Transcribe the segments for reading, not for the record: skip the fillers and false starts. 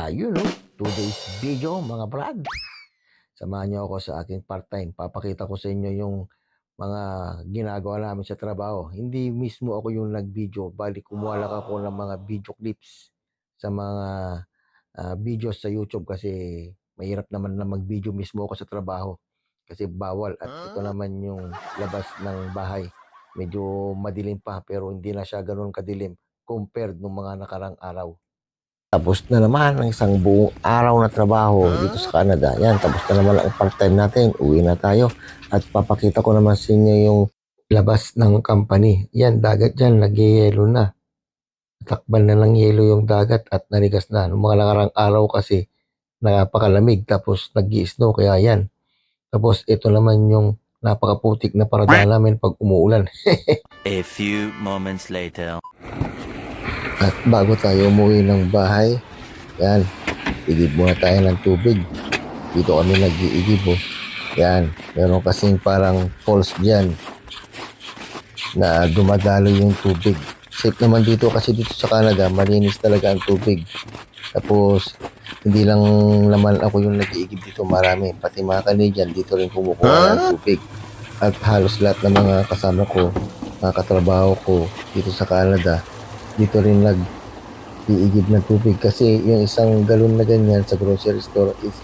Ayun, no? 2 days video, mga brad. Samahan niyo ako sa aking part-time. Papakita ko sa inyo yung mga ginagawa namin sa trabaho. Hindi mismo ako yung nag-video, bali kumuha lang ako ng mga video clips sa mga videos sa YouTube kasi mahirap naman na mag-video mismo ako sa trabaho kasi bawal at ito naman yung labas ng bahay. Medyo madilim pa pero hindi na siya ganoon kadilim compared nung mga nakarang araw. Tapos na naman ang isang buong araw na trabaho dito sa Canada. Yan, tapos na naman ang part-time natin. Uwi na tayo. At papakita ko naman sa inyo yung labas ng company. Yan, dagat dyan, nagyayelo na. Takban na ng yelo yung dagat at nanigas na. Noong mga nakarang araw kasi, napakalamig. Tapos nag-i-snow, kaya yan. Tapos ito naman yung napakaputik na paradahan namin pag umuulan. A few moments later. At bago tayo umuwi ng bahay, yan, igib muna tayo ng tubig. Dito kami nag-iigib, oh. Yan, meron kasing parang falls dyan na dumadalo yung tubig. Safe naman dito kasi dito sa Canada, malinis talaga ang tubig. Tapos, hindi lang naman ako yung nag-iigib dito, marami. Pati mga Canadian, dito rin kumukuha ng tubig. At halos lahat ng mga kasama ko, mga katrabaho ko dito sa Canada, dito rin nag-iigib ng tubig. Kasi yung isang galon na ganyan sa grocery store is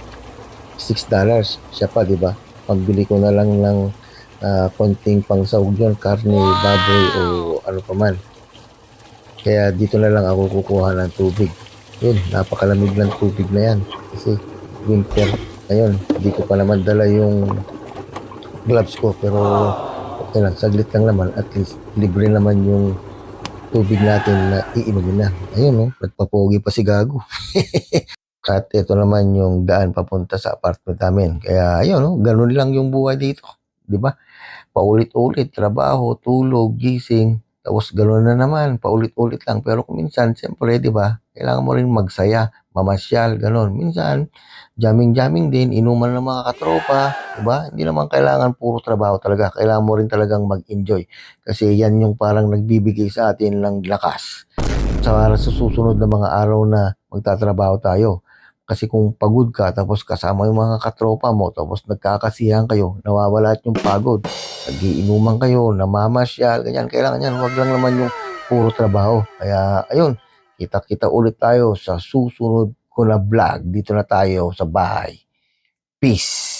$6. Siya pa, di ba? Pagbili ko na lang ng konting pangsahog yun, karne, baboy o ano pa man. Kaya dito na lang ako kukuha ng tubig. Yun, napakalamig ng tubig na yan. Kasi winter. Ayun, di ko pa naman dala yung gloves ko. Pero okay lang, saglit lang naman. At least, libre naman yung tubig natin na iinumin na. Ayun, no? Nagpapogi pa si Gago. At ito naman yung daan papunta sa apartment namin. Kaya ayun, no? Ganun lang yung buhay dito. Di ba? Paulit-ulit, trabaho, tulog, gising. Tapos gano'n na naman, paulit-ulit lang. Pero kung minsan, siyempre, di ba, kailangan mo rin magsaya, mamasyal, gano'n. Minsan, jamming-jamming din, inuman ng mga katropa, di ba? Hindi naman kailangan puro trabaho talaga. Kailangan mo rin talagang mag-enjoy. Kasi yan yung parang nagbibigay sa atin ng lakas. Sa susunod na mga araw na magtatrabaho tayo. Kasi kung pagod ka, tapos kasama yung mga katropa mo, tapos nagkakasiyahan kayo, nawawala at yung pagod. Nagiinuman kayo, namamasyal, ganyan. Kailangan yan, huwag lang naman yung puro trabaho. Kaya, ayun, kita-kita ulit tayo sa susunod ko na vlog. Dito na tayo sa bahay. Peace!